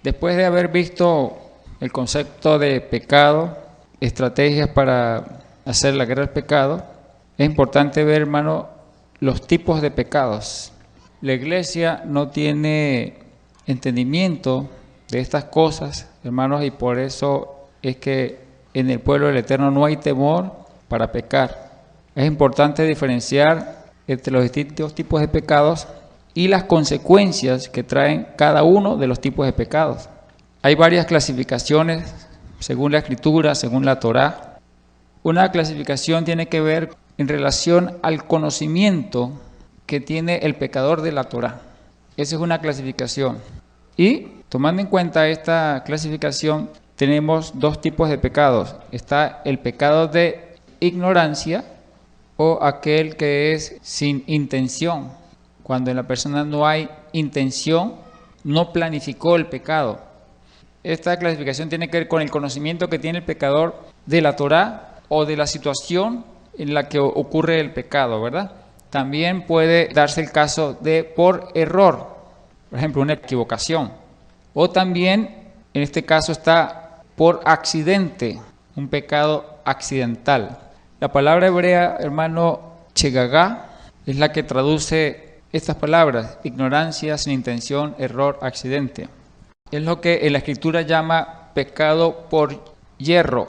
Después de haber visto el concepto de pecado, estrategias para hacer la guerra al pecado, es importante ver, hermano, los tipos de pecados. La iglesia no tiene entendimiento de estas cosas, hermanos, y por eso es que en el pueblo del Eterno no hay temor para pecar. Es importante diferenciar entre los distintos tipos de pecados y las consecuencias que traen cada uno de los tipos de pecados. Hay varias clasificaciones según la Escritura, según la Torá. Una clasificación tiene que ver en relación al conocimiento que tiene el pecador de la Torá. Esa es una clasificación. Y tomando en cuenta esta clasificación, tenemos dos tipos de pecados. Está el pecado de ignorancia o aquel que es sin intención. Cuando en la persona no hay intención, no planificó el pecado. Esta clasificación tiene que ver con el conocimiento que tiene el pecador de la Torá o de la situación en la que ocurre el pecado, ¿verdad? También puede darse el caso de por error, por ejemplo, una equivocación. O también, en este caso, está por accidente, un pecado accidental. La palabra hebrea, hermano, chegagá, es la que traduce estas palabras: ignorancia, sin intención, error, accidente. Es lo que en la Escritura llama pecado por yerro.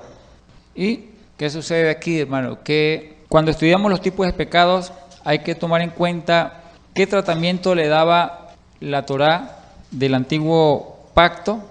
¿Y qué sucede aquí, hermano? Que cuando estudiamos los tipos de pecados, hay que tomar en cuenta qué tratamiento le daba la Torá del antiguo pacto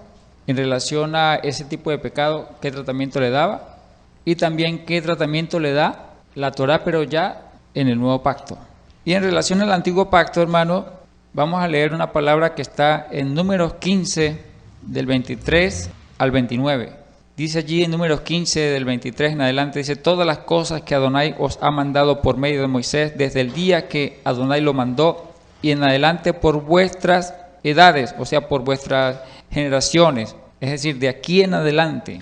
en relación a ese tipo de pecado, qué tratamiento le daba, y también qué tratamiento le da la Torá, pero ya en el nuevo pacto. Y en relación al antiguo pacto, hermano, vamos a leer una palabra que está en Números 15, del 23 al 29. Dice allí en Números 15, del 23 en adelante, dice: todas las cosas que Adonai os ha mandado por medio de Moisés, desde el día que Adonai lo mandó, y en adelante por vuestras edades, o sea, por vuestras generaciones, es decir, de aquí en adelante.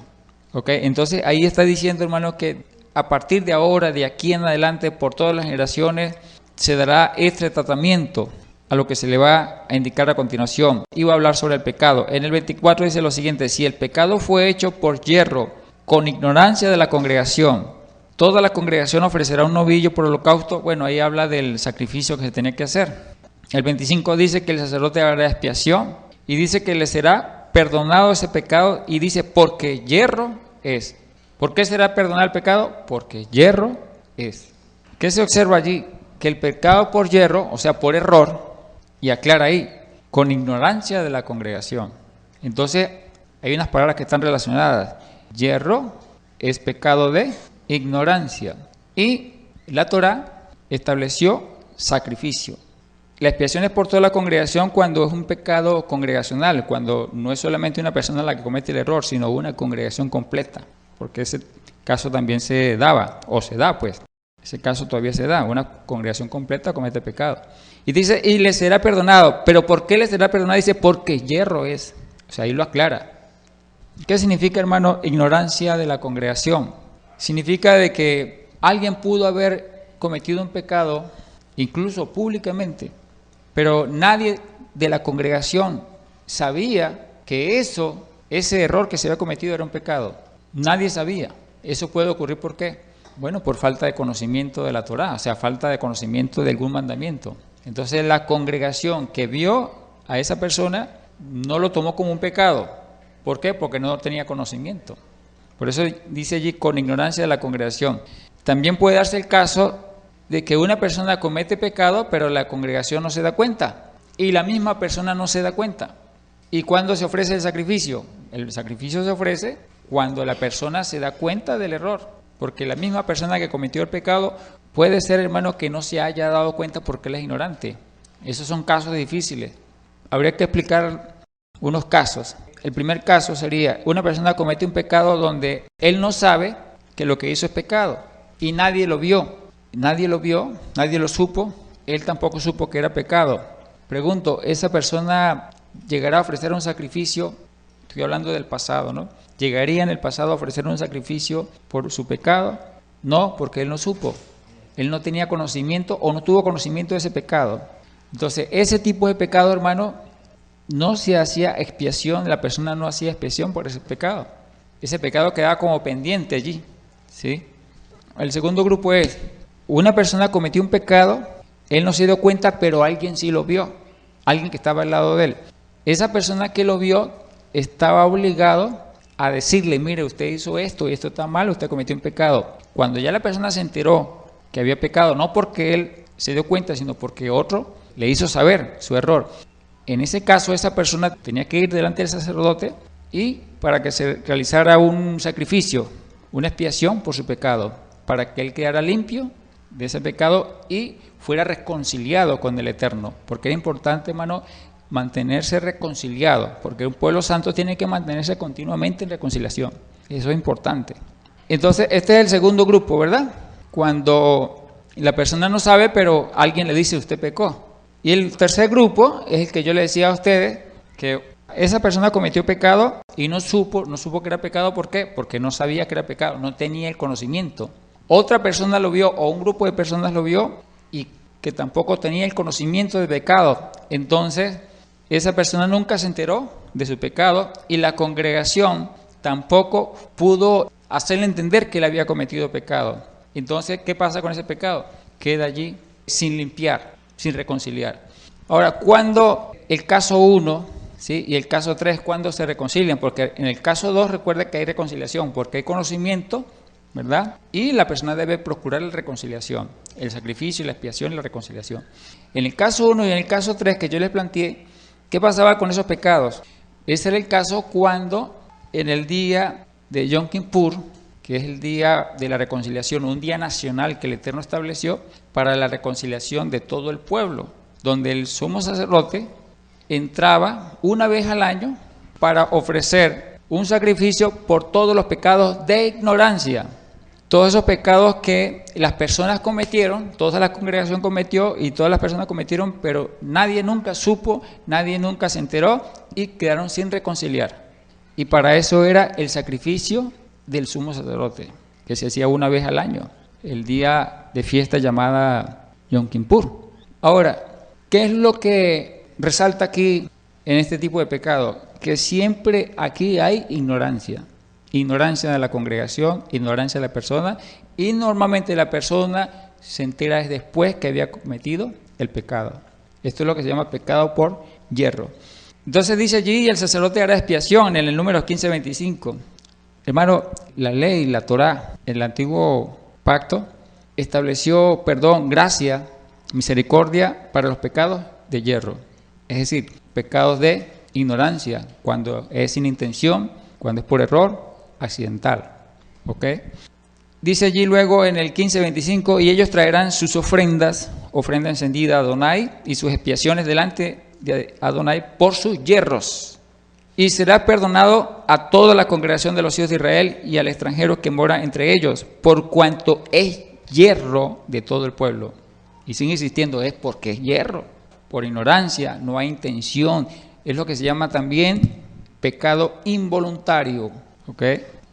¿Okay? Entonces ahí está diciendo, hermano, que a partir de ahora, de aquí en adelante, por todas las generaciones, se dará este tratamiento a lo que se le va a indicar a continuación. Iba a hablar sobre el pecado. En el 24 dice lo siguiente: si el pecado fue hecho por yerro, con ignorancia de la congregación, toda la congregación ofrecerá un novillo por holocausto. Bueno, ahí habla del sacrificio que se tenía que hacer. El 25 dice que el sacerdote hará expiación y dice que le será perdonado ese pecado, y dice porque yerro es. ¿Por qué será perdonado el pecado? Porque yerro es. ¿Qué se observa allí? Que el pecado por yerro, o sea, por error, y aclara ahí, con ignorancia de la congregación. Entonces, hay unas palabras que están relacionadas. Yerro es pecado de ignorancia. Y la Torá estableció sacrificio. La expiación es por toda la congregación cuando es un pecado congregacional, cuando no es solamente una persona la que comete el error, sino una congregación completa. Porque ese caso también se daba, o se da pues. Ese caso todavía se da, una congregación completa comete pecado. Y dice, y le será perdonado. ¿Pero por qué le será perdonado? Dice, porque yerro es. O sea, ahí lo aclara. ¿Qué significa, hermano, ignorancia de la congregación? Significa de que alguien pudo haber cometido un pecado, incluso públicamente, pero nadie de la congregación sabía que ese error que se había cometido era un pecado. Nadie sabía. Eso puede ocurrir, ¿por qué? Bueno, por falta de conocimiento de la Torá, o sea, falta de conocimiento de algún mandamiento. Entonces la congregación que vio a esa persona no lo tomó como un pecado. ¿Por qué? Porque no tenía conocimiento. Por eso dice allí, con ignorancia de la congregación. También puede darse el caso de que una persona comete pecado, pero la congregación no se da cuenta. Y la misma persona no se da cuenta. ¿Y cuándo se ofrece el sacrificio? El sacrificio se ofrece cuando la persona se da cuenta del error. Porque la misma persona que cometió el pecado puede ser, hermano, que no se haya dado cuenta porque él es ignorante. Esos son casos difíciles. Habría que explicar unos casos. El primer caso sería, una persona comete un pecado donde él no sabe que lo que hizo es pecado y nadie lo vio. Nadie lo vio, nadie lo supo, él tampoco supo que era pecado. Pregunto, ¿esa persona llegará a ofrecer un sacrificio? Estoy hablando del pasado, ¿no? ¿Llegaría en el pasado a ofrecer un sacrificio por su pecado? No, porque él no supo. Él no tenía conocimiento o no tuvo conocimiento de ese pecado. Entonces, ese tipo de pecado, hermano, no se hacía expiación, la persona no hacía expiación por ese pecado. Ese pecado quedaba como pendiente allí, ¿sí? El segundo grupo es, una persona cometió un pecado, él no se dio cuenta, pero alguien sí lo vio, alguien que estaba al lado de él. Esa persona que lo vio estaba obligado a decirle, mire, usted hizo esto y esto está mal, usted cometió un pecado. Cuando ya la persona se enteró que había pecado, no porque él se dio cuenta, sino porque otro le hizo saber su error. En ese caso, esa persona tenía que ir delante del sacerdote y para que se realizara un sacrificio, una expiación por su pecado, para que él quedara limpio de ese pecado y fuera reconciliado con el Eterno. Porque era importante, hermano, mantenerse reconciliado, porque un pueblo santo tiene que mantenerse continuamente en reconciliación. Eso es importante. Entonces, este es el segundo grupo, ¿verdad? Cuando la persona no sabe, pero alguien le dice, usted pecó. Y el tercer grupo es el que yo le decía a ustedes, que esa persona cometió pecado y no supo que era pecado. ¿Por qué? Porque no sabía que era pecado, no tenía el conocimiento. Otra persona lo vio o un grupo de personas lo vio y que tampoco tenía el conocimiento del pecado. Entonces, esa persona nunca se enteró de su pecado y la congregación tampoco pudo hacerle entender que él había cometido pecado. Entonces, ¿qué pasa con ese pecado? Queda allí sin limpiar, sin reconciliar. Ahora, cuando el caso 1, ¿sí?, y el caso 3, ¿cuándo se reconcilian? Porque en el caso 2 recuerda que hay reconciliación, porque hay conocimiento, ¿verdad? Y la persona debe procurar la reconciliación, el sacrificio, la expiación y la reconciliación. En el caso 1 y en el caso 3 que yo les planteé, ¿qué pasaba con esos pecados? Ese era el caso cuando en el día de Yom Kippur, que es el día de la reconciliación, un día nacional que el Eterno estableció para la reconciliación de todo el pueblo, donde el sumo sacerdote entraba una vez al año para ofrecer un sacrificio por todos los pecados de ignorancia. Todos esos pecados que las personas cometieron, toda la congregación cometió y todas las personas cometieron, pero nadie nunca supo, nadie nunca se enteró y quedaron sin reconciliar. Y para eso era el sacrificio del sumo sacerdote, que se hacía una vez al año, el día de fiesta llamada Yom Kippur. Ahora, ¿qué es lo que resalta aquí en este tipo de pecado? Que siempre aquí hay ignorancia. Ignorancia de la congregación, ignorancia de la persona, y normalmente la persona se entera después que había cometido el pecado. Esto es lo que se llama pecado por yerro. Entonces dice allí, y el sacerdote hará expiación en el número 15:25. Hermano, la ley, la Torá, el antiguo pacto, estableció perdón, gracia, misericordia para los pecados de yerro. Es decir, pecados de ignorancia, cuando es sin intención, cuando es por error, accidental. ¿Ok? Dice allí luego en el 15:25, y ellos traerán sus ofrendas, ofrenda encendida a Adonai, y sus expiaciones delante de Adonai por sus yerros. Y será perdonado a toda la congregación de los hijos de Israel y al extranjero que mora entre ellos, por cuanto es yerro de todo el pueblo. Y sigue insistiendo, es porque es yerro, por ignorancia, no hay intención. Es lo que se llama también pecado involuntario. ¿Ok?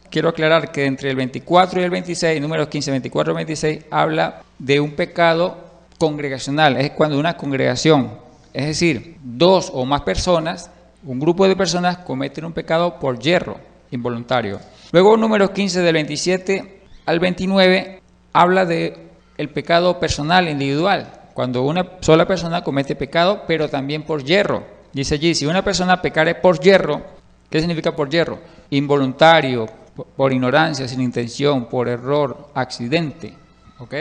Quiero aclarar que entre el 24 y el 26, números 15, 24 y 26, habla de un pecado congregacional. Es cuando una congregación, es decir, dos o más personas, un grupo de personas cometen un pecado por yerro involuntario. Luego, números 15 del 27 al 29, habla de el pecado personal, individual, cuando una sola persona comete pecado, pero también por yerro. Dice allí, si una persona pecare por yerro, ¿qué significa por yerro? Involuntario, por ignorancia, sin intención, por error, accidente. ¿Ok?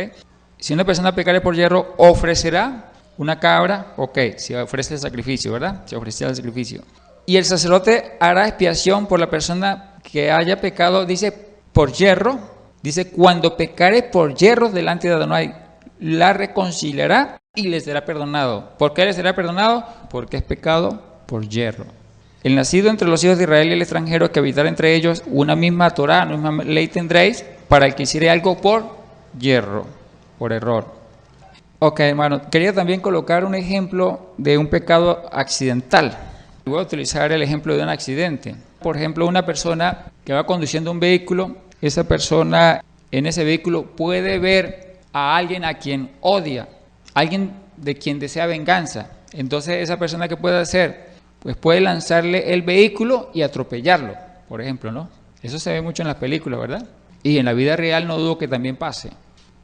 Si una persona pecare por yerro, ofrecerá una cabra, ok, se ofrece el sacrificio, ¿verdad? Se ofrecía el sacrificio. Y el sacerdote hará expiación por la persona que haya pecado, dice, por yerro. Dice, cuando pecare por yerro delante de Adonai, la reconciliará y le será perdonado. ¿Por qué le será perdonado? Porque es pecado por yerro. El nacido entre los hijos de Israel y el extranjero que habitar entre ellos, una misma Torá, una misma ley tendréis, para el que hiciere algo por yerro, por error. Ok, hermano, quería también colocar un ejemplo de un pecado accidental. Voy a utilizar el ejemplo de un accidente. Por ejemplo, una persona que va conduciendo un vehículo, esa persona en ese vehículo puede ver a alguien a quien odia, alguien de quien desea venganza. Entonces, ¿esa persona qué puede hacer? pues puede lanzarle el vehículo y atropellarlo, por ejemplo, ¿no? Eso se ve mucho en las películas, ¿verdad? Y en la vida real no dudo que también pase.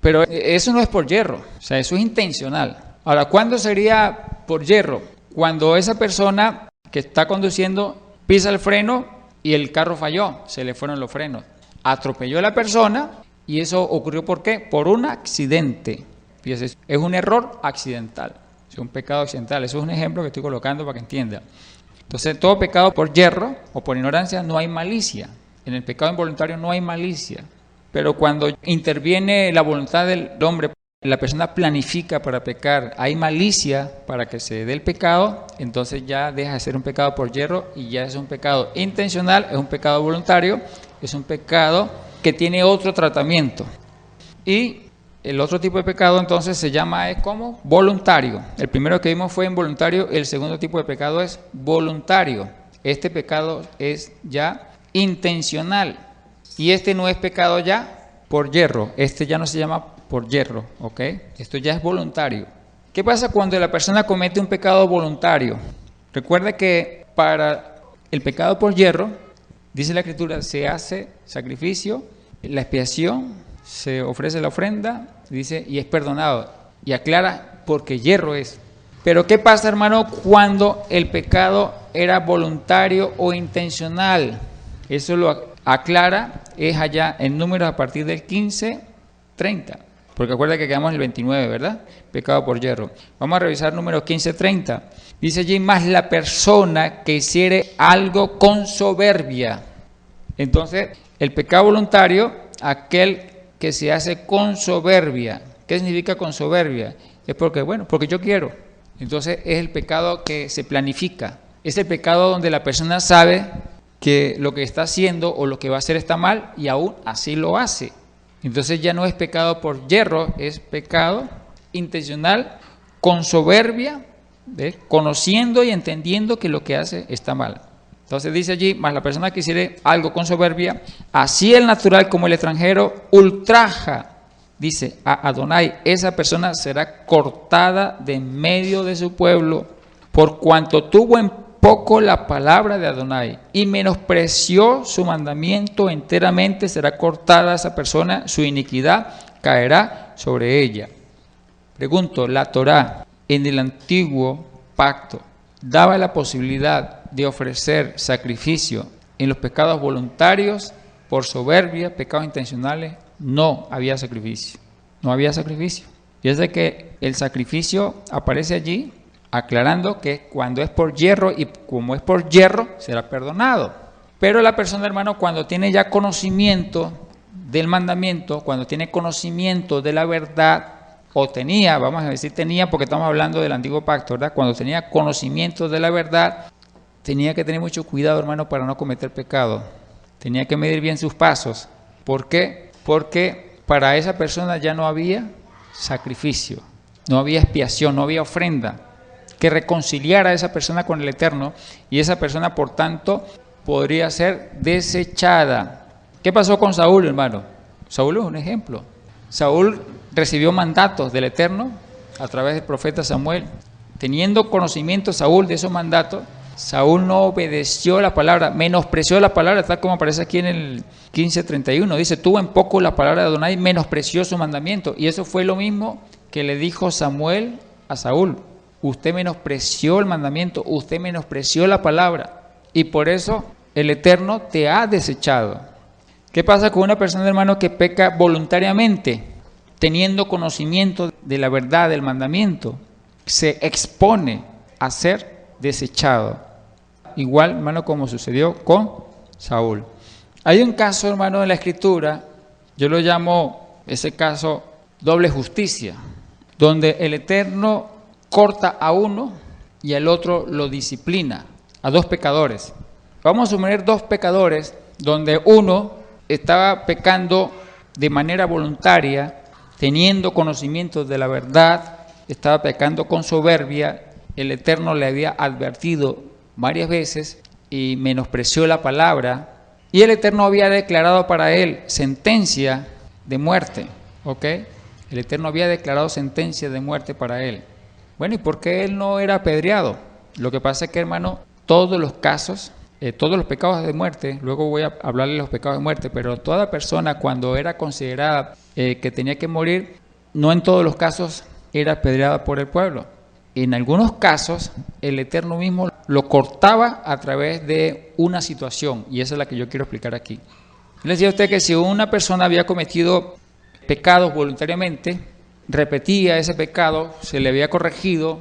Pero eso no es por yerro, o sea, eso es intencional. Ahora, ¿cuándo sería por yerro? Cuando esa persona que está conduciendo pisa el freno y el carro falló, se le fueron los frenos. Atropelló a la persona y eso ocurrió ¿por qué? Por un accidente. Fíjese, es un error accidental, es un pecado accidental. Eso es un ejemplo que estoy colocando para que entienda. Entonces, todo pecado por yerro o por ignorancia no hay malicia. En el pecado involuntario no hay malicia. Pero cuando interviene la voluntad del hombre, la persona planifica para pecar, hay malicia para que se dé el pecado, entonces ya deja de ser un pecado por yerro y ya es un pecado intencional, es un pecado voluntario, es un pecado que tiene otro tratamiento. Y el otro tipo de pecado entonces se llama como voluntario. El primero que vimos fue involuntario, el segundo tipo de pecado es voluntario. Este pecado es ya intencional y este no es pecado ya por yerro, este ya no se llama por yerro, ¿ok? Esto ya es voluntario. ¿Qué pasa cuando la persona comete un pecado voluntario? Recuerda que para el pecado por yerro, dice la Escritura, se hace sacrificio, la expiación, se ofrece la ofrenda, dice, y es perdonado. Y aclara, porque yerro es. Pero ¿qué pasa, hermano, cuando el pecado era voluntario o intencional? Eso lo aclara, es allá en Números a partir del 15:30. Porque acuerda que quedamos en el 29, ¿verdad? Pecado por yerro. Vamos a revisar Números 15:30. Dice allí, más la persona que hiciere algo con soberbia. Entonces, el pecado voluntario, aquel que se hace con soberbia. ¿Qué significa con soberbia? Es porque, bueno, porque yo quiero. Entonces, es el pecado que se planifica. Es el pecado donde la persona sabe que lo que está haciendo o lo que va a hacer está mal y aún así lo hace. Entonces ya no es pecado por yerro, es pecado intencional con soberbia, ¿ves? Conociendo y entendiendo que lo que hace está mal. Entonces dice allí, más la persona que hiciere algo con soberbia, así el natural como el extranjero ultraja, dice a Adonai, esa persona será cortada de en medio de su pueblo, por cuanto tuvo en poco la palabra de Adonai y menospreció su mandamiento, enteramente será cortada esa persona, su iniquidad caerá sobre ella. Pregunto, la Torá en el antiguo pacto daba la posibilidad de ofrecer sacrificio en los pecados voluntarios por soberbia, pecados intencionales. No había sacrificio, no había sacrificio. Y es de que el sacrificio aparece allí aclarando que cuando es por yerro y como es por yerro será perdonado. Pero la persona, hermano, cuando tiene ya conocimiento del mandamiento, cuando tiene conocimiento de la verdad, o tenía, vamos a decir tenía porque estamos hablando del antiguo pacto, ¿verdad? Cuando tenía conocimiento de la verdad, tenía que tener mucho cuidado, hermano, para no cometer pecado. Tenía que medir bien sus pasos. ¿Por qué? Porque para esa persona ya no había sacrificio, no había expiación, no había ofrenda que reconciliara a esa persona con el Eterno, y esa persona, por tanto, podría ser desechada. ¿Qué pasó con Saúl, hermano? Saúl es un ejemplo. Saúl recibió mandatos del Eterno a través del profeta Samuel. Teniendo conocimiento Saúl de esos mandatos, Saúl no obedeció la palabra, menospreció la palabra, tal como aparece aquí en el 15:31. Dice, tuvo en poco la palabra de Adonai, menospreció su mandamiento. Y eso fue lo mismo que le dijo Samuel a Saúl. Usted menospreció el mandamiento, usted menospreció la palabra y por eso el Eterno te ha desechado. ¿Qué pasa con una persona, hermano, que peca voluntariamente, teniendo conocimiento de la verdad del mandamiento? Se expone a ser desechado. Igual, hermano, como sucedió con Saúl. Hay un caso, hermano, en la Escritura, yo lo llamo ese caso doble justicia, donde el Eterno corta a uno y al otro lo disciplina, a dos pecadores. Vamos a suponer dos pecadores donde uno estaba pecando de manera voluntaria, teniendo conocimiento de la verdad, estaba pecando con soberbia, el Eterno le había advertido varias veces y menospreció la palabra, y el Eterno había declarado para él sentencia de muerte, ¿ok? El Eterno había declarado sentencia de muerte para él. Bueno, ¿y por qué él no era apedreado? Lo que pasa es que, hermano, todos los casos, todos los pecados de muerte, luego voy a hablarle de los pecados de muerte, pero toda persona cuando era considerada que tenía que morir, no en todos los casos era apedreada por el pueblo. En algunos casos, el Eterno mismo lo cortaba a través de una situación, y esa es la que yo quiero explicar aquí. Les decía a usted que si una persona había cometido pecados voluntariamente, repetía ese pecado, se le había corregido,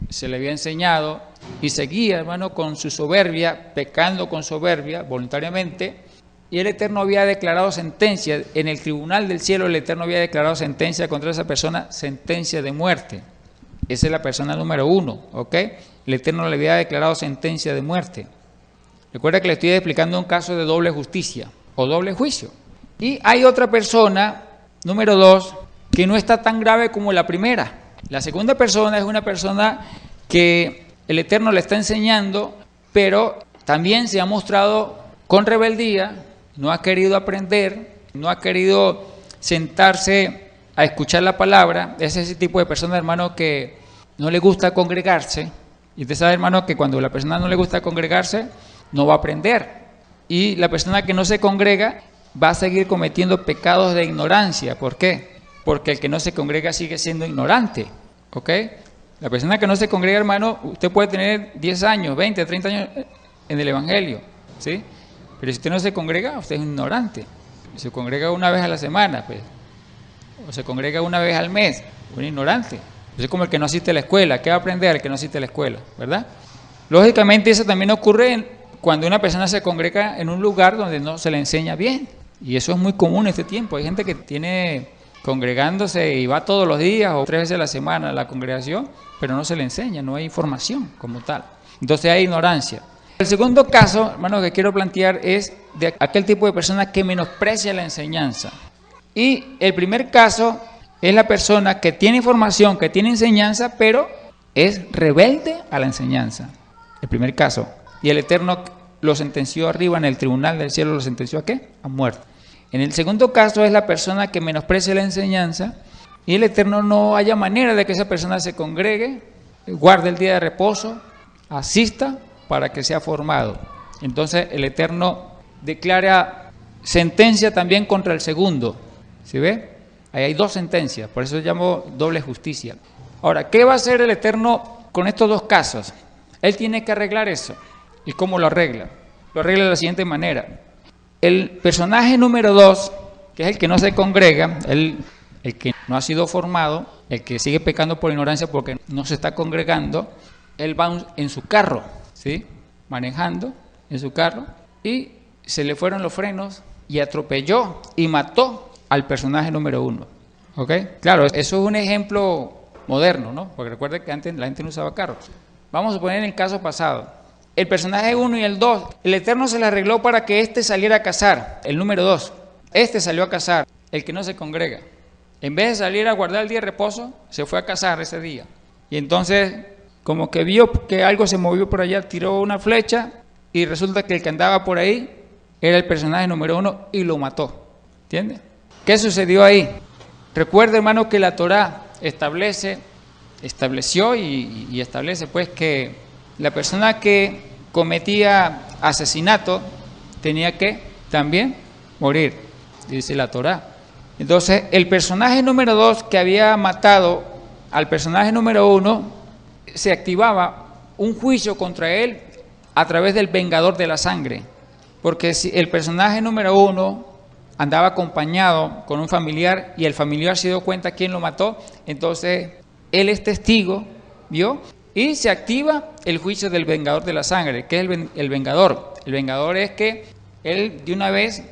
se le había enseñado, y seguía, hermano, con su soberbia, pecando con soberbia voluntariamente, y el Eterno había declarado sentencia, en el tribunal del cielo el Eterno había declarado sentencia contra esa persona, sentencia de muerte. Esa es la persona número 1, ¿ok? El Eterno le había declarado sentencia de muerte. Recuerda que le estoy explicando un caso de doble justicia o doble juicio. Y hay otra persona, número 2, que no está tan grave como la primera. La segunda persona es una persona que el Eterno le está enseñando, pero también se ha mostrado con rebeldía, no ha querido aprender, no ha querido sentarse a escuchar la palabra. Es ese tipo de persona, hermano, que no le gusta congregarse. Y usted sabe, hermano, que cuando la persona no le gusta congregarse, no va a aprender. Y la persona que no se congrega va a seguir cometiendo pecados de ignorancia. ¿Por qué? Porque el que no se congrega sigue siendo ignorante. ¿Ok? La persona que no se congrega, hermano, usted puede tener 10 años, 20, 30 años en el Evangelio, ¿sí? Pero si usted no se congrega, usted es ignorante. Si se congrega una vez a la semana, pues, o se congrega una vez al mes, un ignorante. Es como el que no asiste a la escuela. ¿Qué va a aprender el que no asiste a la escuela? ¿Verdad? Lógicamente eso también ocurre cuando una persona se congrega en un lugar donde no se le enseña bien. Y eso es muy común en este tiempo. Hay gente que tiene congregándose y va todos los días o 3 veces a la semana a la congregación, pero no se le enseña, no hay información como tal. Entonces hay ignorancia. El segundo caso, hermano, que quiero plantear es de aquel tipo de persona que menosprecia la enseñanza. Y el primer caso es la persona que tiene información, que tiene enseñanza, pero es rebelde a la enseñanza. El primer caso. Y el Eterno lo sentenció arriba en el tribunal del cielo, lo sentenció ¿a qué? A muerte. En el segundo caso es la persona que menosprecia la enseñanza y el Eterno no haya manera de que esa persona se congregue, guarde el día de reposo, asista para que sea formado. Entonces el Eterno declara sentencia también contra el segundo. ¿Sí ve? Ahí hay 2 sentencias, por eso llamo doble justicia. Ahora, ¿qué va a hacer el Eterno con estos 2 casos? Él tiene que arreglar eso. ¿Y cómo lo arregla? Lo arregla de la siguiente manera. El personaje número 2, que es el que no se congrega, el que no ha sido formado, el que sigue pecando por ignorancia porque no se está congregando, él va en su carro, ¿sí? Manejando en su carro, y se le fueron los frenos y atropelló y mató al personaje número 1. ¿Ok? Claro, eso es un ejemplo moderno, ¿no? Porque recuerda que antes la gente no usaba carros. Vamos a poner el caso pasado. El personaje 1 y el 2, el Eterno se le arregló para que este saliera a cazar, el número 2. Este salió a cazar, el que no se congrega. En vez de salir a guardar el día de reposo, se fue a cazar ese día. Y entonces, como que vio que algo se movió por allá, tiró una flecha y resulta que el que andaba por ahí era el personaje número 1 y lo mató. ¿Entiendes? ¿Qué sucedió ahí? Recuerda, hermano, que la Torá estableció y establece pues que la persona que cometía asesinato tenía que también morir, dice la Torá. Entonces, el personaje número 2 que había matado al personaje número 1, se activaba un juicio contra él a través del vengador de la sangre. Porque si el personaje número 1 andaba acompañado con un familiar y el familiar se dio cuenta quién lo mató, entonces él es testigo, ¿vio? Y se activa el juicio del vengador de la sangre. ¿Qué es el vengador? El vengador es que él de una vez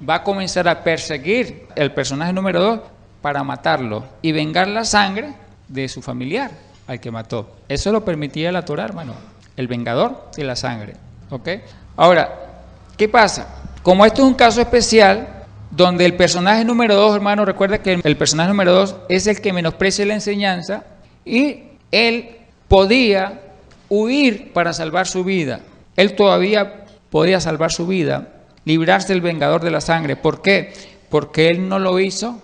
va a comenzar a perseguir al personaje número 2 para matarlo y vengar la sangre de su familiar al que mató. Eso lo permitía la Torá, hermano, el vengador de la sangre. ¿Ok? Ahora, ¿qué pasa? Como esto es un caso especial, donde el personaje número 2, hermano, recuerda que el personaje número 2 es el que menosprecia la enseñanza y él podía huir para salvar su vida. Él todavía podía salvar su vida, librarse del vengador de la sangre. ¿Por qué? Porque él no lo hizo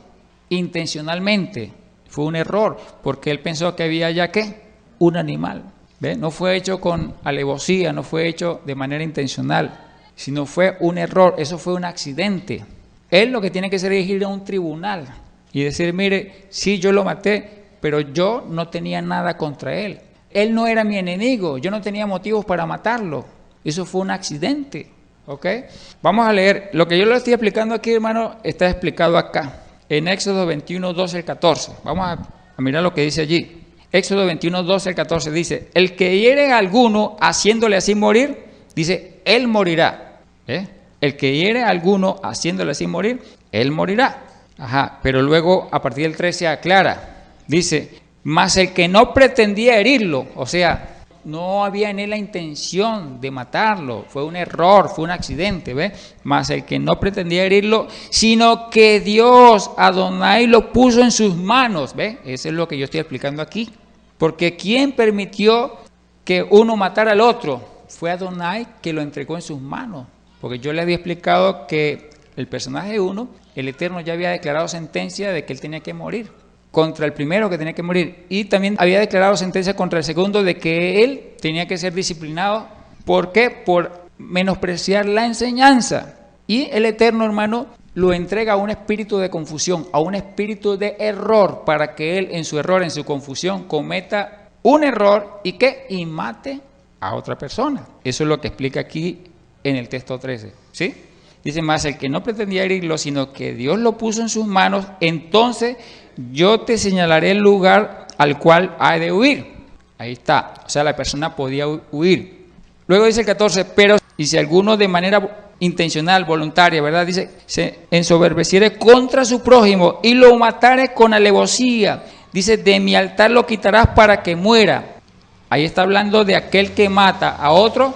intencionalmente. Fue un error, porque él pensó que había ya ¿qué? Un animal. ¿Ve? No fue hecho con alevosía, no fue hecho de manera intencional, sino fue un error, eso fue un accidente. Él lo que tiene que hacer es ir a un tribunal y decir, mire, sí, yo lo maté, pero yo no tenía nada contra él. Él no era mi enemigo, yo no tenía motivos para matarlo. Eso fue un accidente, ¿ok? Vamos a leer, lo que yo le estoy explicando aquí, hermano, está explicado acá, en Éxodo 21, 12 al 14. Vamos a mirar lo que dice allí. Éxodo 21, 12 al 14 dice, el que hiere a alguno haciéndole así morir, dice, él morirá. El que hiere a alguno haciéndole así morir, él morirá. Ajá, pero luego a partir del 13 aclara, dice, mas el que no pretendía herirlo, o sea, no había en él la intención de matarlo, fue un error, fue un accidente, ¿ves? Mas el que no pretendía herirlo, sino que Dios, Adonai, lo puso en sus manos, ¿ves? Eso es lo que yo estoy explicando aquí. Porque ¿quién permitió que uno matara al otro? Fue Adonai que lo entregó en sus manos. Porque yo le había explicado que el personaje 1, el Eterno ya había declarado sentencia de que él tenía que morir. Contra el primero que tenía que morir. Y también había declarado sentencia contra el segundo de que él tenía que ser disciplinado. ¿Por qué? Por menospreciar la enseñanza. Y el Eterno, hermano, lo entrega a un espíritu de confusión, a un espíritu de error, para que él en su error, en su confusión, cometa un error y que y mate a otra persona. Eso es lo que explica aquí en el texto 13, ¿sí? Dice más, el que no pretendía herirlo, sino que Dios lo puso en sus manos, entonces yo te señalaré el lugar al cual ha de huir. Ahí está, o sea, la persona podía huir. Luego dice el 14, pero y si alguno de manera intencional, voluntaria, ¿verdad? Dice, se ensoberbeciere contra su prójimo y lo matare con alevosía. Dice, de mi altar lo quitarás para que muera. Ahí está hablando de aquel que mata a otro,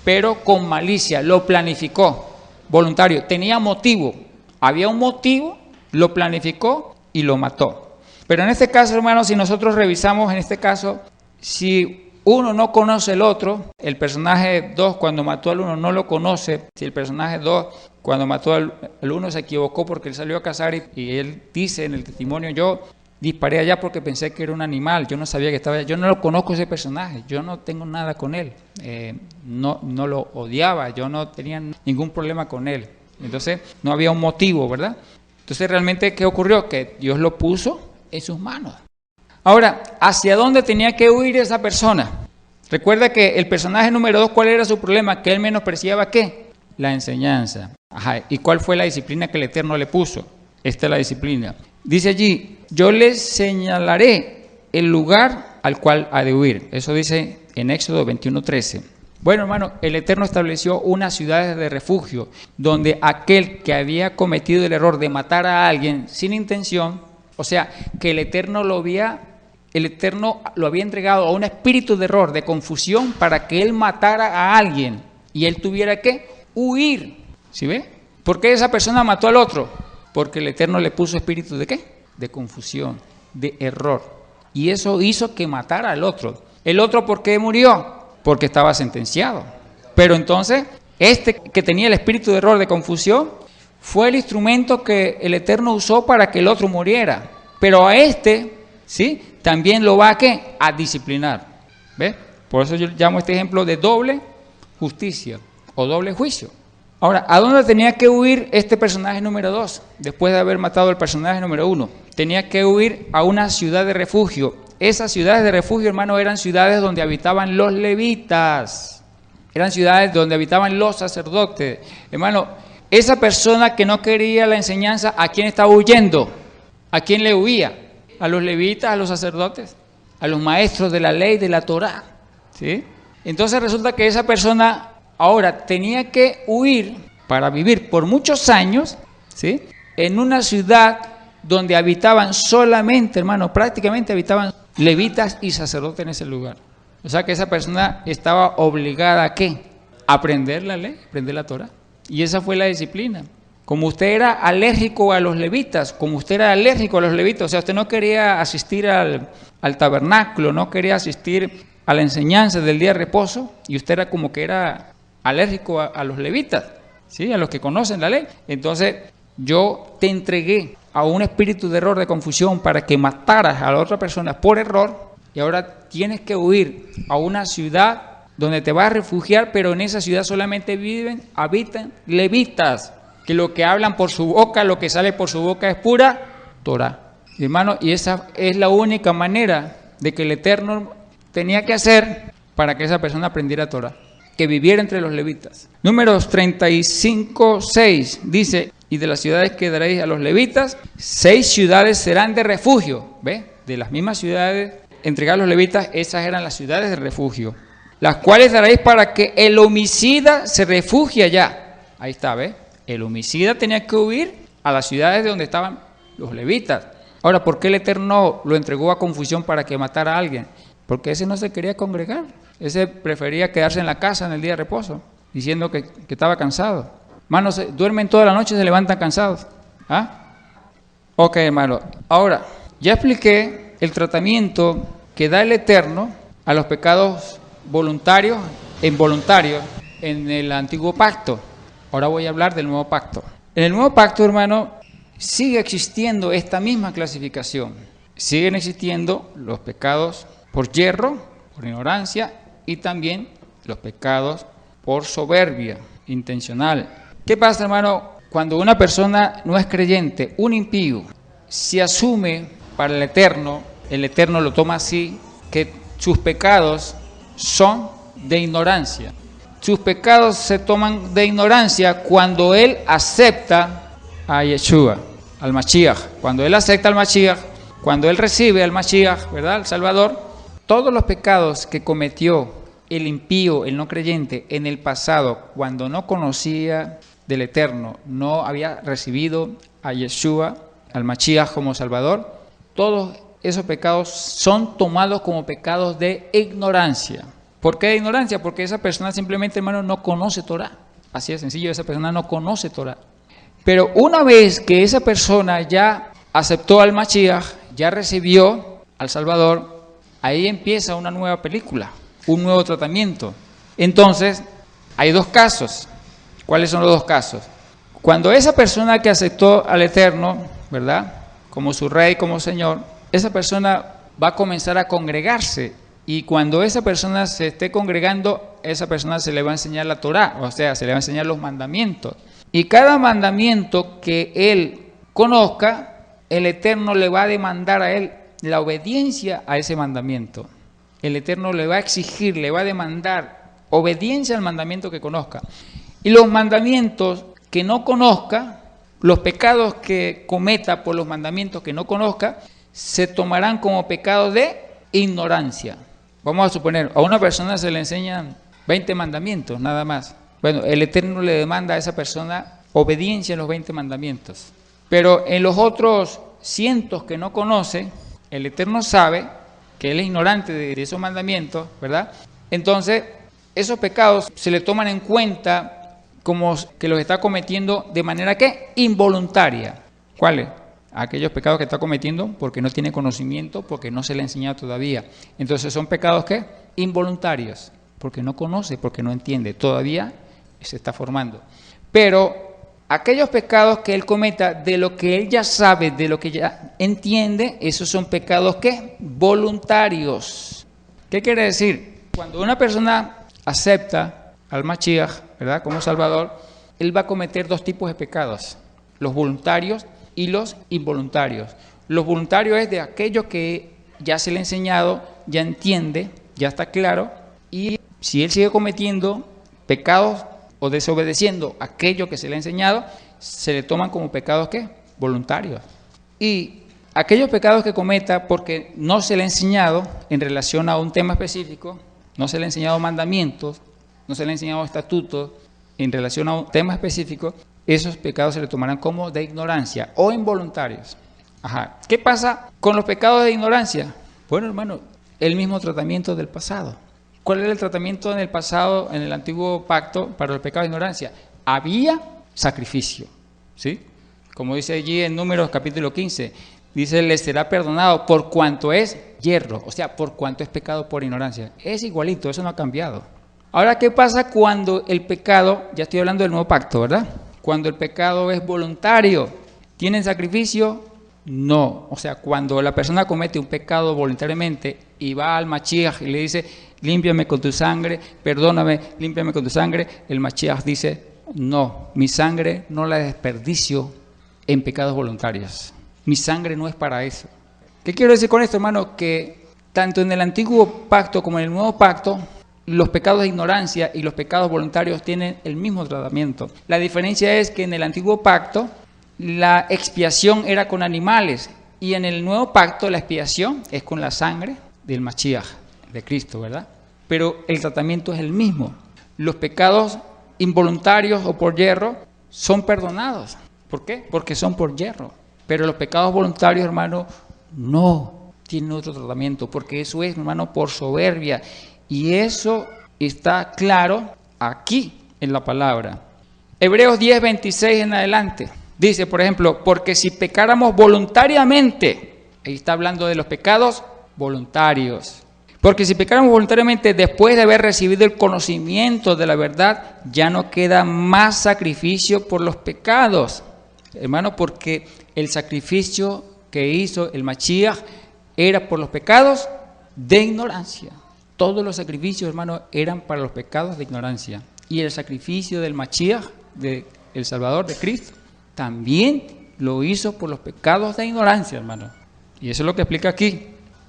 pero con malicia, lo planificó, voluntario, tenía motivo, había un motivo, lo planificó y lo mató. Pero en este caso, hermanos, si nosotros revisamos en este caso, si uno no conoce el otro, el personaje 2 cuando mató al 1 no lo conoce, si el personaje 2 cuando mató al 1 se equivocó porque él salió a cazar y él dice en el testimonio, yo disparé allá porque pensé que era un animal, yo no sabía que estaba allá, yo no lo conozco ese personaje, yo no tengo nada con él, no lo odiaba, yo no tenía ningún problema con él, entonces no había un motivo, ¿verdad? Entonces realmente, ¿qué ocurrió? Que Dios lo puso en sus manos. Ahora, ¿hacia dónde tenía que huir esa persona? Recuerda que el personaje número 2, ¿cuál era su problema? Que él menospreciaba, ¿qué? La enseñanza. Ajá. ¿Y cuál fue la disciplina que el Eterno le puso? Esta es la disciplina. Dice allí, yo les señalaré el lugar al cual ha de huir. Eso dice en Éxodo 21:13. Bueno, hermano, el Eterno estableció unas ciudades de refugio donde aquel que había cometido el error de matar a alguien sin intención, o sea, que el Eterno lo había entregado a un espíritu de error, de confusión, para que él matara a alguien y él tuviera que huir. ¿Sí ve? ¿Por qué esa persona mató al otro? Porque el Eterno le puso espíritu de ¿qué? De confusión, de error. Y eso hizo que matara al otro. ¿El otro por qué murió? Porque estaba sentenciado. Pero entonces, este que tenía el espíritu de error, de confusión, fue el instrumento que el Eterno usó para que el otro muriera. Pero a este, ¿sí? También lo va a ¿qué? A disciplinar. ¿Ves? Por eso yo llamo este ejemplo de doble justicia o doble juicio. Ahora, ¿a dónde tenía que huir este personaje número 2? Después de haber matado al personaje número 1. Tenía que huir a una ciudad de refugio. Esas ciudades de refugio, hermano, eran ciudades donde habitaban los levitas. Eran ciudades donde habitaban los sacerdotes. Hermano, esa persona que no quería la enseñanza, ¿a quién estaba huyendo? ¿A quién le huía? A los levitas, a los sacerdotes, a los maestros de la ley, de la Torá. ¿Sí? Entonces resulta que esa persona ahora tenía que huir para vivir por muchos años, ¿sí? En una ciudad donde habitaban solamente, hermano, prácticamente habitaban levitas y sacerdotes en ese lugar. O sea que esa persona estaba obligada ¿a qué? A aprender la ley, aprender la Torá. Y esa fue la disciplina. Como usted era alérgico a los levitas, o sea, usted no quería asistir al tabernáculo, no quería asistir a la enseñanza del día de reposo, y usted era como que era alérgico a los levitas, ¿sí? A los que conocen la ley. Entonces, yo te entregué a un espíritu de error, de confusión, para que mataras a la otra persona por error, y ahora tienes que huir a una ciudad donde te vas a refugiar, pero en esa ciudad solamente habitan levitas, que lo que hablan por su boca, lo que sale por su boca es pura Torah. Hermano, y esa es la única manera de que el Eterno tenía que hacer para que esa persona aprendiera Torah, que viviera entre los levitas. Números 35:6 dice: y de las ciudades que daréis a los levitas, 6 ciudades serán de refugio. ¿Ve? De las mismas ciudades entregadas a los levitas, esas eran las ciudades de refugio, las cuales daréis para que el homicida se refugie allá. Ahí está, ¿ve? El homicida tenía que huir a las ciudades de donde estaban los levitas. Ahora, ¿por qué el Eterno lo entregó a confusión para que matara a alguien? Porque ese no se quería congregar. Ese prefería quedarse en la casa en el día de reposo, diciendo que estaba cansado. Hermanos, duermen toda la noche y se levantan cansados. ¿Ah? Ok, hermano. Ahora, ya expliqué el tratamiento que da el Eterno a los pecados voluntarios e involuntarios en el antiguo pacto. Ahora voy a hablar del nuevo pacto. En el nuevo pacto, hermano, sigue existiendo esta misma clasificación. Siguen existiendo los pecados por yerro, por ignorancia, y también los pecados por soberbia intencional. ¿Qué pasa, hermano? Cuando una persona no es creyente, un impío, se asume para el Eterno lo toma así, que sus pecados son de ignorancia. Sus pecados se toman de ignorancia cuando él acepta a Yeshua, al Mashiach. Cuando él acepta al Mashiach, cuando él recibe al Mashiach, ¿verdad?, al Salvador, todos los pecados que cometió el impío, el no creyente, en el pasado, cuando no conocía del Eterno, no había recibido a Yeshua, al Mashiach como Salvador, todos esos pecados son tomados como pecados de ignorancia. ¿Por qué de ignorancia? Porque esa persona simplemente, hermano, no conoce Torah. Así de sencillo, esa persona no conoce Torah. Pero una vez que esa persona ya aceptó al Mashiach, ya recibió al Salvador, ahí empieza una nueva película, un nuevo tratamiento. Entonces, hay 2 casos. ¿Cuáles son los 2 casos? Cuando esa persona que aceptó al Eterno, ¿verdad?, como su Rey, como Señor, esa persona va a comenzar a congregarse. Y cuando esa persona se esté congregando, esa persona se le va a enseñar la Torah, o sea, se le va a enseñar los mandamientos. Y cada mandamiento que él conozca, el Eterno le va a demandar a él la obediencia a ese mandamiento. El Eterno le va a exigir, le va a demandar obediencia al mandamiento que conozca. Y los mandamientos que no conozca, los pecados que cometa por los mandamientos que no conozca, se tomarán como pecados de ignorancia. Vamos a suponer, a una persona se le enseñan 20 mandamientos, nada más. Bueno, el Eterno le demanda a esa persona obediencia en los 20 mandamientos. Pero en los otros cientos que no conoce, el Eterno sabe que él es ignorante de esos mandamientos, ¿verdad? Entonces, esos pecados se le toman en cuenta como que los está cometiendo de manera que involuntaria. ¿Cuáles? Aquellos pecados que está cometiendo porque no tiene conocimiento, porque no se le ha enseñado todavía. Entonces son pecados ¿qué? Involuntarios, porque no conoce, porque no entiende, todavía se está formando. Pero aquellos pecados que él cometa de lo que él ya sabe, de lo que ya entiende, esos son pecados ¿qué? Voluntarios. ¿Qué quiere decir? Cuando una persona acepta al Mashiach, ¿verdad?, como Salvador, él va a cometer 2 tipos de pecados, los voluntarios y los involuntarios. Los voluntarios es de aquello que ya se le ha enseñado, ya entiende, ya está claro, y si él sigue cometiendo pecados o desobedeciendo aquello que se le ha enseñado, se le toman como pecados ¿qué? Voluntarios. Y aquellos pecados que cometa porque no se le ha enseñado en relación a un tema específico, no se le ha enseñado mandamientos, no se le ha enseñado estatutos en relación a un tema específico, esos pecados se le tomarán como de ignorancia o involuntarios. Ajá. ¿Qué pasa con los pecados de ignorancia? Bueno, hermano, el mismo tratamiento del pasado. ¿Cuál era el tratamiento en el pasado, en el antiguo pacto, para los pecados de ignorancia? Había sacrificio, ¿sí? Como dice allí en Números capítulo 15, dice, les será perdonado por cuanto es yerro, o sea, por cuanto es pecado por ignorancia. Es igualito, eso no ha cambiado. Ahora, ¿qué pasa cuando el pecado, ya estoy hablando del nuevo pacto, ¿verdad?, cuando el pecado es voluntario? ¿Tienen sacrificio? No. O sea, cuando la persona comete un pecado voluntariamente y va al Mashiach y le dice, límpiame con tu sangre, perdóname, límpiame con tu sangre, el Mashiach dice, no, mi sangre no la desperdicio en pecados voluntarios. Mi sangre no es para eso. ¿Qué quiero decir con esto, hermano? Que tanto en el antiguo pacto como en el nuevo pacto, los pecados de ignorancia y los pecados voluntarios tienen el mismo tratamiento. La diferencia es que en el antiguo pacto la expiación era con animales y en el nuevo pacto la expiación es con la sangre del Mashiach, de Cristo, ¿verdad? Pero el tratamiento es el mismo. Los pecados involuntarios o por yerro son perdonados. ¿Por qué? Porque son por yerro. Pero los pecados voluntarios, hermano, no tienen otro tratamiento, porque eso es, hermano, por soberbia. Y eso está claro aquí en la palabra. Hebreos 10, 26 en adelante. Dice, por ejemplo, porque si pecáramos voluntariamente, ahí está hablando de los pecados voluntarios. Porque si pecáramos voluntariamente después de haber recibido el conocimiento de la verdad, ya no queda más sacrificio por los pecados. Hermano, porque el sacrificio que hizo el Mashiach era por los pecados de ignorancia. Todos los sacrificios, hermano, eran para los pecados de ignorancia. Y el sacrificio del Mashiach, del Salvador, de Cristo, también lo hizo por los pecados de ignorancia, hermano. Y eso es lo que explica aquí,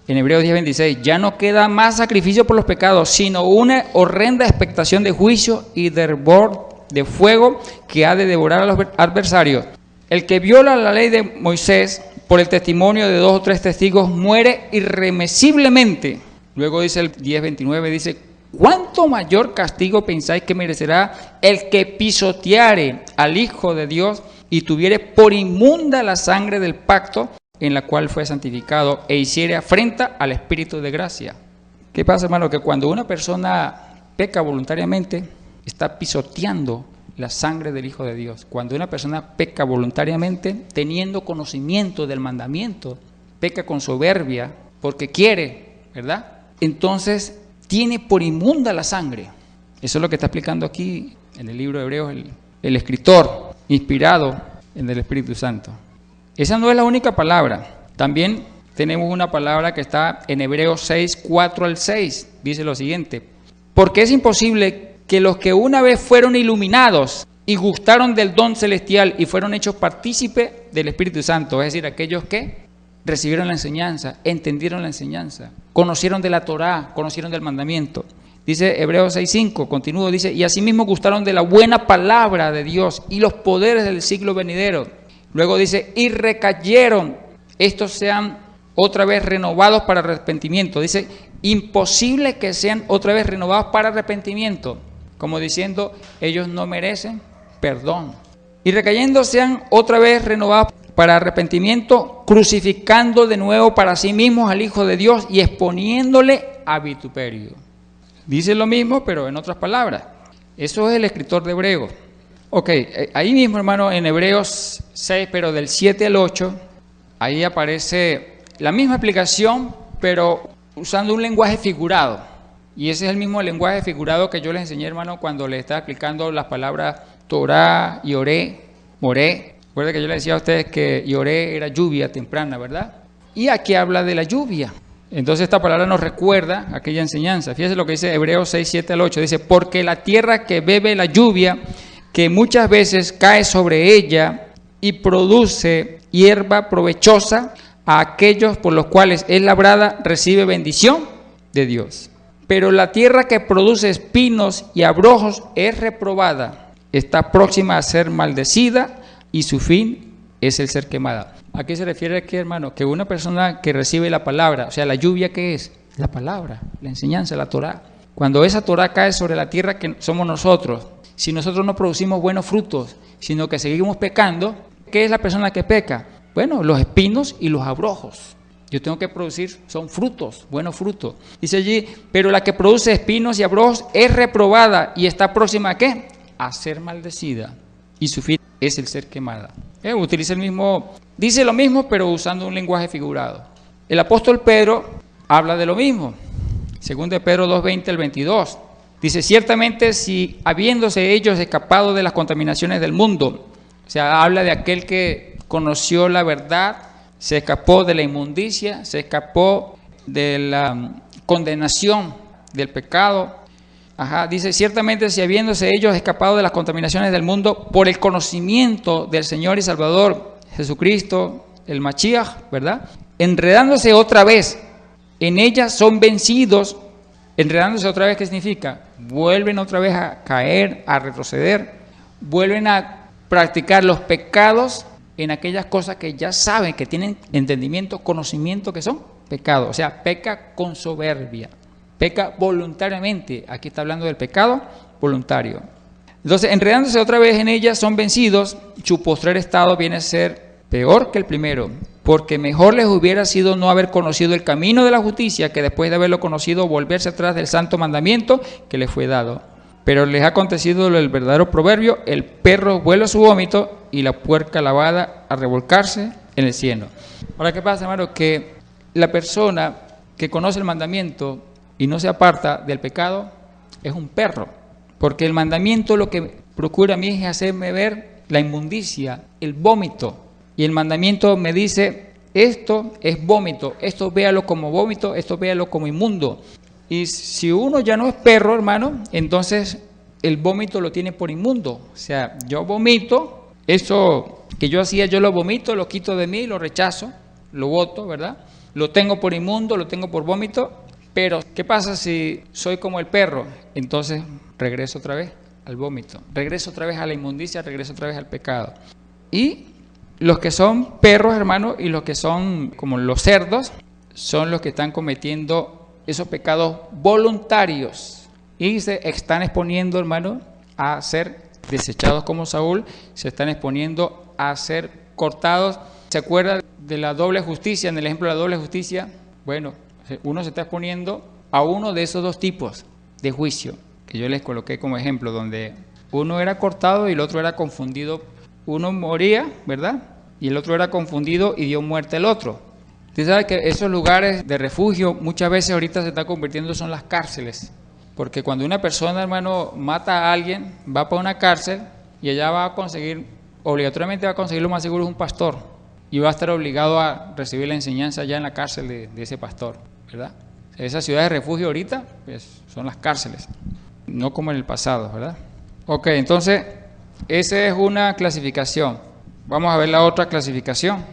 en Hebreos 10:26. Ya no queda más sacrificio por los pecados, sino una horrenda expectación de juicio y de hervor de fuego que ha de devorar a los adversarios. El que viola la ley de Moisés por el testimonio de 2 o 3 testigos muere irremisiblemente. Luego dice el 10:29, dice, ¿cuánto mayor castigo pensáis que merecerá el que pisoteare al Hijo de Dios y tuviere por inmunda la sangre del pacto en la cual fue santificado e hiciere afrenta al Espíritu de gracia? ¿Qué pasa, hermano? Que cuando una persona peca voluntariamente, está pisoteando la sangre del Hijo de Dios. Cuando una persona peca voluntariamente, teniendo conocimiento del mandamiento, peca con soberbia porque quiere, ¿verdad? Entonces tiene por inmunda la sangre. Eso es lo que está explicando aquí en el libro de Hebreos el escritor, inspirado en el Espíritu Santo. Esa no es la única palabra. También tenemos una palabra que está en Hebreos 6, 4 al 6. Dice lo siguiente: porque es imposible que los que una vez fueron iluminados y gustaron del don celestial y fueron hechos partícipes del Espíritu Santo, es decir, aquellos que recibieron la enseñanza, entendieron la enseñanza, conocieron de la Torá, conocieron del mandamiento. Dice Hebreos 6:5, continúo, dice, y asimismo gustaron de la buena palabra de Dios y los poderes del siglo venidero. Luego dice, y recayeron, estos sean otra vez renovados para arrepentimiento. Dice, imposible que sean otra vez renovados para arrepentimiento, como diciendo, ellos no merecen perdón. Y recayendo sean otra vez renovados para arrepentimiento, crucificando de nuevo para sí mismos al Hijo de Dios y exponiéndole a vituperio. Dice lo mismo, pero en otras palabras. Eso es el escritor de Hebreos. Ok, ahí mismo, hermano, en Hebreos 6, pero del 7 al 8, ahí aparece la misma explicación, pero usando un lenguaje figurado. Y ese es el mismo lenguaje figurado que yo les enseñé, hermano, cuando les estaba explicando las palabras Torah, Yoré, Moré. Recuerden que yo les decía a ustedes que Yoré era lluvia temprana, ¿verdad? Y aquí habla de la lluvia. Entonces esta palabra nos recuerda aquella enseñanza. Fíjense lo que dice Hebreos 6, 7 al 8. Dice, porque la tierra que bebe la lluvia, que muchas veces cae sobre ella y produce hierba provechosa, a aquellos por los cuales es labrada, recibe bendición de Dios. Pero la tierra que produce espinos y abrojos es reprobada, está próxima a ser maldecida y su fin es el ser quemada. ¿A qué se refiere aquí, hermano? Que una persona que recibe la palabra, o sea, la lluvia, ¿qué es? La palabra, la enseñanza, la Torá. Cuando esa Torá cae sobre la tierra que somos nosotros, si nosotros no producimos buenos frutos, sino que seguimos pecando, ¿qué es la persona que peca? Bueno, los espinos y los abrojos. Yo tengo que producir, son frutos, buenos frutos. Dice allí, pero la que produce espinos y abrojos es reprobada y está próxima ¿a qué? A ser maldecida. Y su fin es el ser quemada. Utiliza el mismo, dice lo mismo, pero usando un lenguaje figurado. El apóstol Pedro habla de lo mismo. Según de Pedro 2:20 al 22. Dice, ciertamente si habiéndose ellos escapado de las contaminaciones del mundo, o sea, habla de aquel que conoció la verdad, se escapó de la inmundicia, se escapó de la condenación del pecado. Dice, ciertamente si habiéndose ellos escapado de las contaminaciones del mundo por el conocimiento del Señor y Salvador Jesucristo, el Mashiach, ¿verdad? Enredándose otra vez, en ellas son vencidos. Enredándose otra vez, ¿qué significa? Vuelven otra vez a caer, a retroceder, vuelven a practicar los pecados en aquellas cosas que ya saben, que tienen entendimiento, conocimiento, que son pecados. O sea, peca con soberbia, peca voluntariamente. Aquí está hablando del pecado voluntario. Entonces, enredándose otra vez en ellas, son vencidos. Su postrer estado viene a ser peor que el primero, porque mejor les hubiera sido no haber conocido el camino de la justicia, que después de haberlo conocido volverse atrás del santo mandamiento que les fue dado. Pero les ha acontecido el verdadero proverbio: el perro vuelve a su vómito y la puerca lavada a revolcarse en el cieno. Ahora, ¿qué pasa, hermano? Que la persona que conoce el mandamiento y no se aparta del pecado es un perro, porque el mandamiento lo que procura a mí es hacerme ver la inmundicia, el vómito. Y el mandamiento me dice, esto es vómito, esto véalo como vómito, esto véalo como inmundo. Y si uno ya no es perro, hermano, entonces el vómito lo tiene por inmundo. O sea, yo vomito, eso que yo hacía, yo lo vomito, lo quito de mí, lo rechazo, lo boto, ¿verdad? Lo tengo por inmundo, lo tengo por vómito. Pero, ¿qué pasa si soy como el perro? Entonces regreso otra vez al vómito, regreso otra vez a la inmundicia, regreso otra vez al pecado. Y los que son perros, hermano, y los que son como los cerdos, son los que están cometiendo esos pecados voluntarios y se están exponiendo, hermano, a ser desechados como Saúl, se están exponiendo a ser cortados. ¿Se acuerda de la doble justicia? En el ejemplo de la doble justicia, bueno, uno se está exponiendo a uno de esos dos tipos de juicio que yo les coloqué como ejemplo, donde uno era cortado y el otro era confundido. Uno moría, ¿verdad? Y el otro era confundido y dio muerte al otro. Usted sabe que esos lugares de refugio muchas veces ahorita se están convirtiendo son las cárceles. Porque cuando una persona, hermano, mata a alguien, va para una cárcel y allá va a conseguir, obligatoriamente va a conseguir, lo más seguro es un pastor. Y va a estar obligado a recibir la enseñanza allá en la cárcel de ese pastor, ¿verdad? Esas ciudades de refugio ahorita, pues, son las cárceles, no como en el pasado, ¿verdad? Ok, entonces, esa es una clasificación. Vamos a ver la otra clasificación.